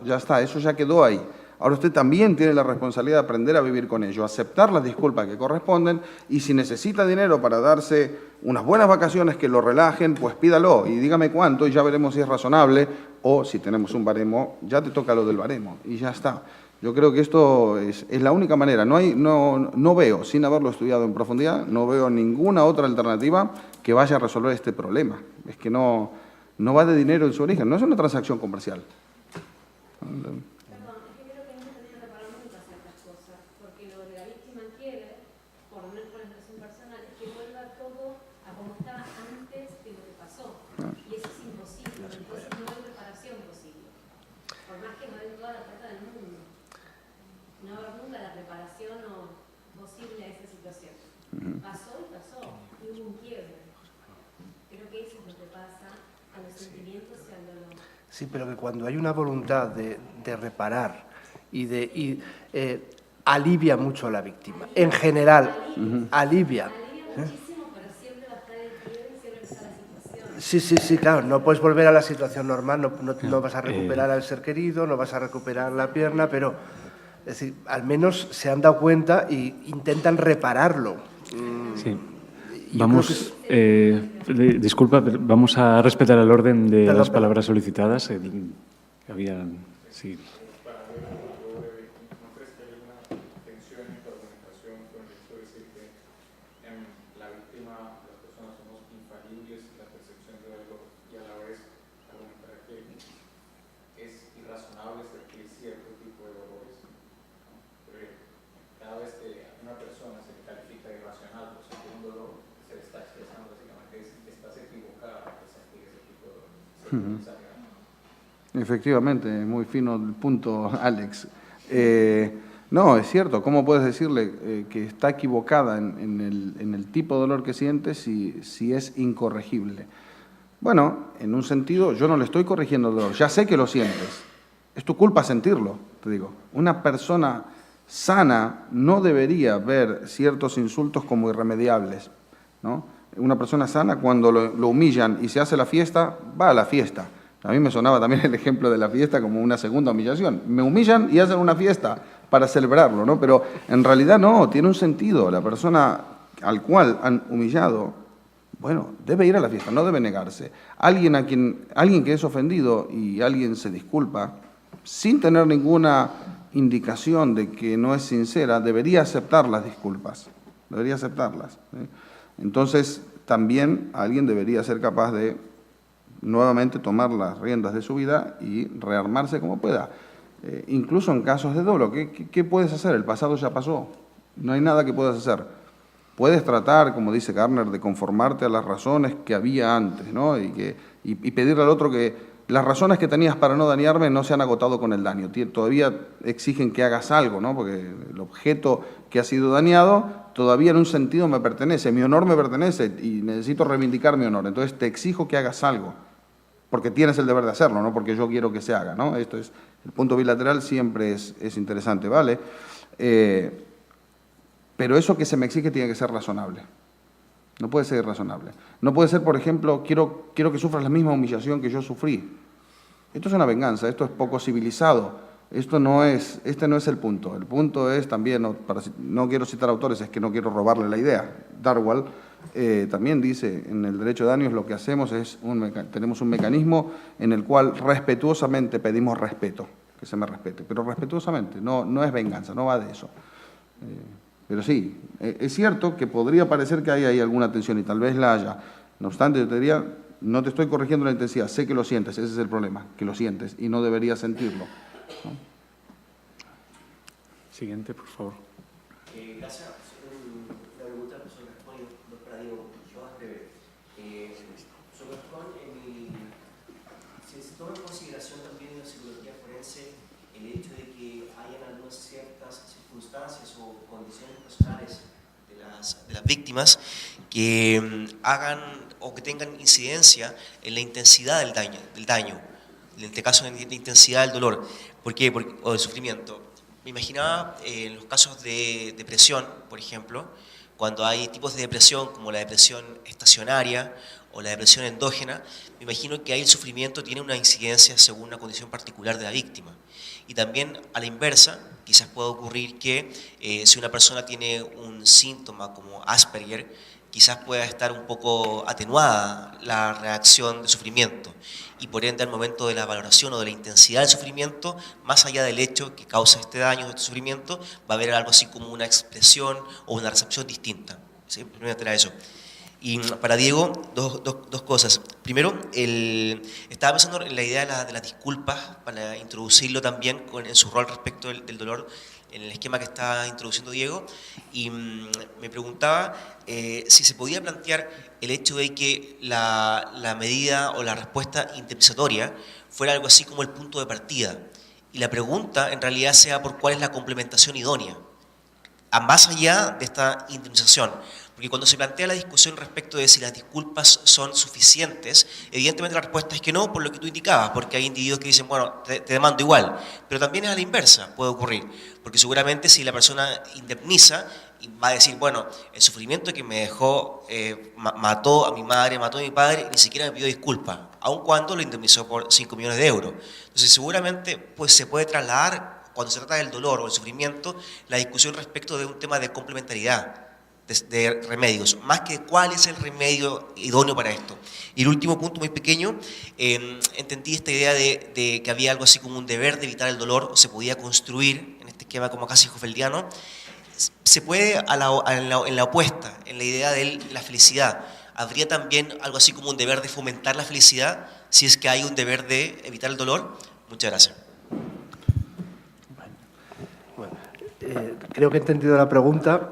ya está, eso ya quedó ahí. Ahora usted también tiene la responsabilidad de aprender a vivir con ello, aceptar las disculpas que corresponden y si necesita dinero para darse unas buenas vacaciones que lo relajen, pues pídalo y dígame cuánto y ya veremos si es razonable o si tenemos un baremo, ya te toca lo del baremo y ya está. Yo creo que esto es la única manera. No veo, sin haberlo estudiado en profundidad, no veo ninguna otra alternativa que vaya a resolver este problema. Es que no va de dinero en su origen, no es una transacción comercial. Pasó y pasó, y hubo un quiebre. Creo que eso es lo que pasa a los sentimientos y al dolor. Sí, pero que cuando hay una voluntad de reparar alivia mucho a la víctima. En general, alivia. Alivia muchísimo, pero siempre va a estar el quiebre y siempre está la situación. Sí, claro, no puedes volver a la situación normal, no vas a recuperar al ser querido, no vas a recuperar la pierna, pero es decir, al menos se han dado cuenta e intentan repararlo. Sí. Vamos, disculpa, pero vamos a respetar el orden de las palabras solicitadas. Sí. Efectivamente, muy fino el punto, Alex. No, es cierto, ¿cómo puedes decirle que está equivocada en el tipo de dolor que siente si es incorregible? Bueno, en un sentido, yo no le estoy corrigiendo el dolor, ya sé que lo sientes. Es tu culpa sentirlo, te digo. Una persona sana no debería ver ciertos insultos como irremediables, ¿no? Una persona sana, cuando lo humillan y se hace la fiesta, va a la fiesta. A mí me sonaba también el ejemplo de la fiesta como una segunda humillación. Me humillan y hacen una fiesta para celebrarlo, ¿no? Pero en realidad no, tiene un sentido. La persona al cual han humillado, bueno, debe ir a la fiesta, no debe negarse. Alguien que es ofendido y alguien se disculpa, sin tener ninguna indicación de que no es sincera, debería aceptar las disculpas, debería aceptarlas, ¿sí? Entonces, también alguien debería ser capaz de nuevamente tomar las riendas de su vida y rearmarse como pueda. Incluso en casos de dolo, ¿qué puedes hacer? El pasado ya pasó, no hay nada que puedas hacer. Puedes tratar, como dice Gardner, de conformarte a las razones que había antes, ¿no? Y pedirle al otro que las razones que tenías para no dañarme no se han agotado con el daño. Todavía exigen que hagas algo, ¿no? Porque el objeto que ha sido dañado todavía en un sentido me pertenece, mi honor me pertenece y necesito reivindicar mi honor. Entonces te exijo que hagas algo, porque tienes el deber de hacerlo, no porque yo quiero que se haga, ¿no? Esto es, el punto bilateral siempre es interesante, ¿vale? Pero eso que se me exige tiene que ser razonable. No puede ser irrazonable. No puede ser, por ejemplo, quiero que sufras la misma humillación que yo sufrí. Esto es una venganza, esto es poco civilizado. Este no es el punto. El punto es también, no quiero citar autores, es que no quiero robarle la idea. Darwall también dice, en el derecho de daños lo que hacemos es, tenemos un mecanismo en el cual respetuosamente pedimos respeto, que se me respete, pero respetuosamente, no es venganza, no va de eso. Pero sí, es cierto que podría parecer que hay ahí alguna tensión y tal vez la haya. No obstante, yo te diría, no te estoy corrigiendo la intensidad, sé que lo sientes, ese es el problema, que lo sientes y no deberías sentirlo, ¿no? Siguiente, por favor. Gracias. Una pregunta al profesor Gaspón y dos para Diego. Yo más breve. Profesor Gaspón, se toma en consideración también en la psicología forense el hecho de que hayan algunas ciertas circunstancias o condiciones personales de las víctimas que hagan o que tengan incidencia en la intensidad del daño, en este caso en la intensidad del dolor. ¿Por qué? O del sufrimiento. Me imaginaba en los casos de depresión, por ejemplo, cuando hay tipos de depresión como la depresión estacionaria o la depresión endógena, me imagino que ahí el sufrimiento tiene una incidencia según una condición particular de la víctima. Y también a la inversa, quizás pueda ocurrir que si una persona tiene un síntoma como Asperger, quizás pueda estar un poco atenuada la reacción de sufrimiento y por ende al momento de la valoración o de la intensidad del sufrimiento, más allá del hecho que causa este daño o este sufrimiento, va a haber algo así como una expresión o una recepción distinta. ¿Sí? Primero era eso. Y para Diego, dos cosas. Primero, estaba pensando en la idea de las disculpas para introducirlo también en su rol respecto del dolor en el esquema que está introduciendo Diego, y me preguntaba si se podía plantear el hecho de que la medida o la respuesta indemnizatoria fuera algo así como el punto de partida, y la pregunta en realidad sea por cuál es la complementación idónea, más allá de esta indemnización. Porque cuando se plantea la discusión respecto de si las disculpas son suficientes, evidentemente la respuesta es que no, por lo que tú indicabas, porque hay individuos que dicen, bueno, te demando igual, pero también es a la inversa, puede ocurrir, porque seguramente si la persona indemniza, va a decir, bueno, el sufrimiento que me dejó, mató a mi madre, mató a mi padre, ni siquiera me pidió disculpas, aun cuando lo indemnizó por 5 millones de euros. Entonces seguramente pues, se puede trasladar, cuando se trata del dolor o el sufrimiento, la discusión respecto de un tema de complementariedad, de remedios, más que cuál es el remedio idóneo para esto. Y el último punto muy pequeño, entendí esta idea de que había algo así como un deber de evitar el dolor, o se podía construir en este esquema como casi hofeldiano. Se puede en la opuesta, en la idea de la felicidad. ¿Habría también algo así como un deber de fomentar la felicidad si es que hay un deber de evitar el dolor? Muchas gracias. Bueno, creo que he entendido la pregunta.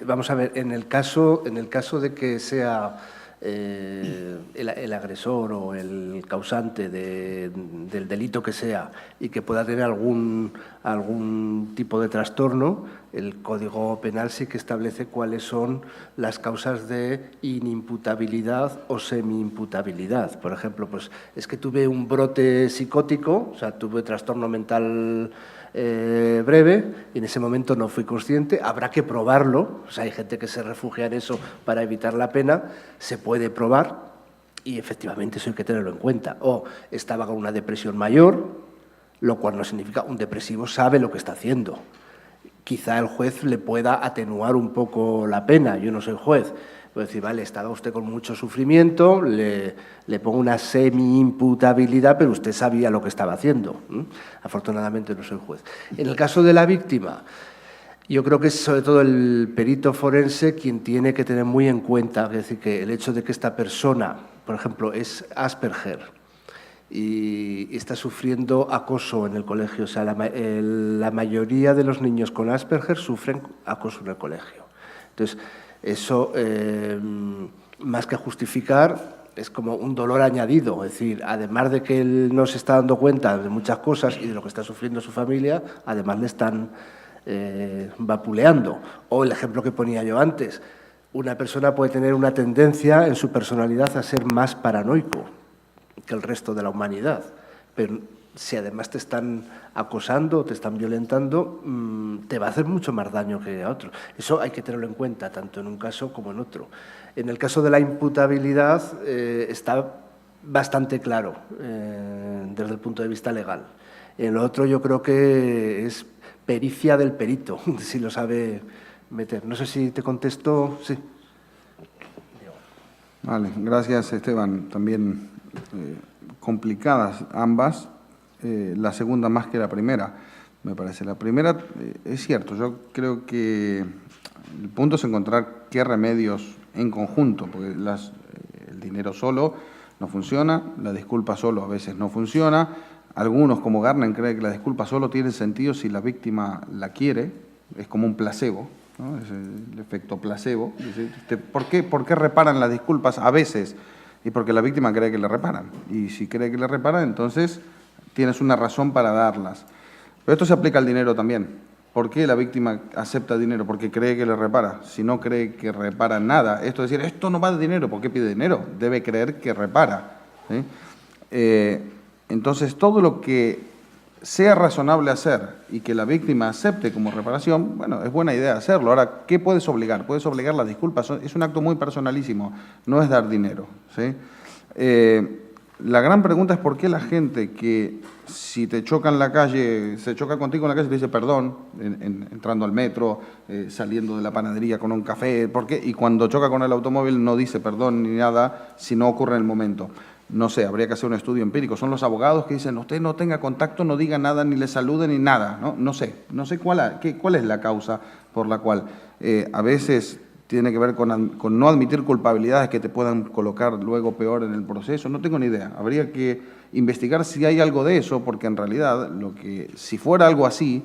Vamos a ver, en el caso de que sea el agresor o el causante del delito que sea y que pueda tener algún tipo de trastorno, el Código Penal sí que establece cuáles son las causas de inimputabilidad o semi-imputabilidad. Por ejemplo, pues es que tuve un brote psicótico, o sea, tuve trastorno mental breve y en ese momento no fui consciente, habrá que probarlo, o sea, hay gente que se refugia en eso para evitar la pena, se puede probar y efectivamente eso hay que tenerlo en cuenta. O estaba con una depresión mayor, lo cual no significa un depresivo sabe lo que está haciendo. Quizá el juez le pueda atenuar un poco la pena, yo no soy juez. Puedo decir, vale, estaba usted con mucho sufrimiento, le pongo una semi-imputabilidad, pero usted sabía lo que estaba haciendo. Afortunadamente no soy juez. En el caso de la víctima, yo creo que es sobre todo el perito forense quien tiene que tener muy en cuenta, es decir, que el hecho de que esta persona, por ejemplo, es Asperger y está sufriendo acoso en el colegio, o sea, la mayoría de los niños con Asperger sufren acoso en el colegio. Entonces, eso, más que justificar, es como un dolor añadido. Es decir, además de que él no se está dando cuenta de muchas cosas y de lo que está sufriendo su familia, además le están vapuleando. O el ejemplo que ponía yo antes, una persona puede tener una tendencia en su personalidad a ser más paranoico que el resto de la humanidad, pero si además te están acosando, te están violentando, te va a hacer mucho más daño que a otro. Eso hay que tenerlo en cuenta, tanto en un caso como en otro. En el caso de la imputabilidad está bastante claro desde el punto de vista legal. En lo otro yo creo que es pericia del perito, si lo sabe meter. No sé si te contesto. Sí. Vale, gracias Esteban. También complicadas ambas. La segunda más que la primera, me parece. La primera es cierto, yo creo que el punto es encontrar qué remedios en conjunto, porque el dinero solo no funciona, la disculpa solo a veces no funciona. Algunos, como Garner, creen que la disculpa solo tiene sentido si la víctima la quiere, es como un placebo, ¿no? Es el efecto placebo. ¿Por qué reparan las disculpas a veces? Y porque la víctima cree que le reparan. Y si cree que le reparan, entonces tienes una razón para darlas. Pero esto se aplica al dinero también. ¿Por qué la víctima acepta dinero? Porque cree que le repara. Si no cree que repara nada, esto es decir, esto no va de dinero, ¿por qué pide dinero? Debe creer que repara, ¿sí? Entonces, todo lo que sea razonable hacer y que la víctima acepte como reparación, bueno, es buena idea hacerlo. Ahora, ¿qué puedes obligar? Puedes obligar las disculpas. Es un acto muy personalísimo, no es dar dinero, ¿sí? La gran pregunta es por qué la gente que si te choca en la calle, se choca contigo en la calle, te dice perdón, entrando al metro, saliendo de la panadería con un café, ¿por qué? Y cuando choca con el automóvil no dice perdón ni nada si no ocurre en el momento. No sé, habría que hacer un estudio empírico. Son los abogados que dicen, usted no tenga contacto, no diga nada, ni le salude, ni nada. No sé cuál es la causa por la cual a veces tiene que ver con no admitir culpabilidades que te puedan colocar luego peor en el proceso. No tengo ni idea. Habría que investigar si hay algo de eso, porque en realidad, si fuera algo así,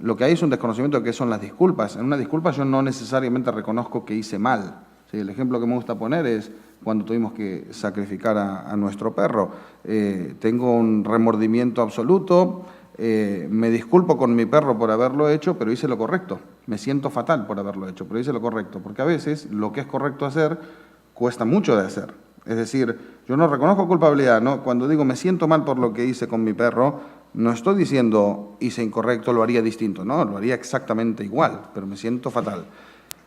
lo que hay es un desconocimiento de qué son las disculpas. En una disculpa yo no necesariamente reconozco que hice mal. ¿Sí? El ejemplo que me gusta poner es cuando tuvimos que sacrificar a nuestro perro. Tengo un remordimiento absoluto, me disculpo con mi perro por haberlo hecho, pero hice lo correcto. Me siento fatal por haberlo hecho, pero hice lo correcto. Porque a veces lo que es correcto hacer cuesta mucho de hacer. Es decir, yo no reconozco culpabilidad, ¿no? Cuando digo me siento mal por lo que hice con mi perro, no estoy diciendo hice incorrecto, lo haría distinto. No, lo haría exactamente igual, pero me siento fatal.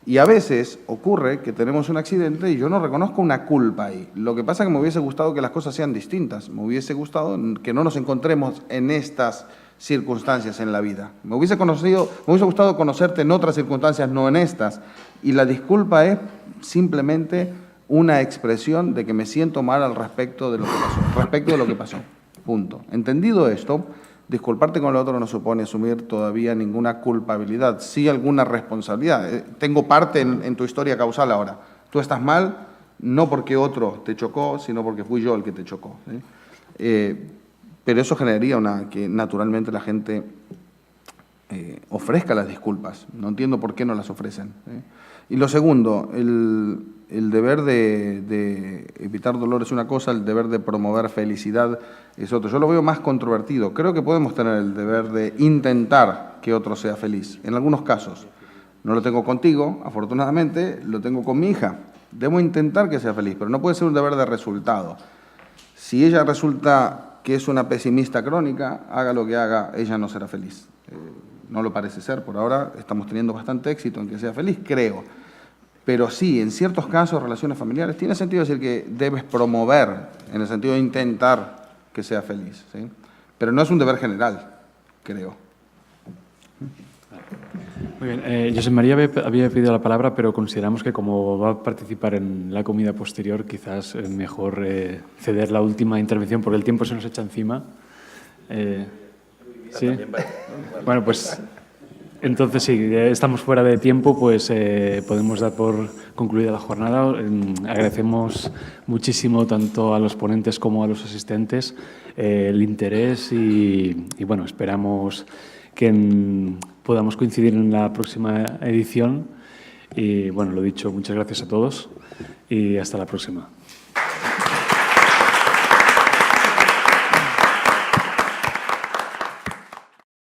Y a veces ocurre que tenemos un accidente y yo no reconozco una culpa ahí. Lo que pasa es que me hubiese gustado que las cosas sean distintas. Me hubiese gustado que no nos encontremos en estas circunstancias en la vida. Me hubiese gustado conocerte en otras circunstancias, no en estas. Y la disculpa es simplemente una expresión de que me siento mal al respecto de lo que pasó. Punto. Entendido esto, disculparte con el otro no supone asumir todavía ninguna culpabilidad, sí alguna responsabilidad. Tengo parte en tu historia causal ahora. Tú estás mal, no porque otro te chocó, sino porque fui yo el que te chocó, ¿sí? Pero eso generaría que naturalmente la gente ofrezca las disculpas. No entiendo por qué no las ofrecen, ¿sí? Y lo segundo, el deber de evitar dolor es una cosa, el deber de promover felicidad es otro. Yo lo veo más controvertido. Creo que podemos tener el deber de intentar que otro sea feliz, en algunos casos. No lo tengo contigo, afortunadamente, lo tengo con mi hija. Debo intentar que sea feliz, pero no puede ser un deber de resultado. Si ella resulta que es una pesimista crónica, haga lo que haga, ella no será feliz. No lo parece ser. Por ahora estamos teniendo bastante éxito en que sea feliz, creo. Pero sí, en ciertos casos, relaciones familiares, tiene sentido decir que debes promover, en el sentido de intentar que sea feliz, ¿sí? Pero no es un deber general, creo. Muy bien. José María había pedido la palabra, pero consideramos que como va a participar en la comida posterior, quizás es mejor ceder la última intervención, porque el tiempo se nos echa encima. ¿Sí? Bueno, pues entonces sí, estamos fuera de tiempo, pues podemos dar por concluida la jornada. Agradecemos muchísimo tanto a los ponentes como a los asistentes el interés y bueno, esperamos que podamos coincidir en la próxima edición. Y bueno, lo dicho, muchas gracias a todos y hasta la próxima.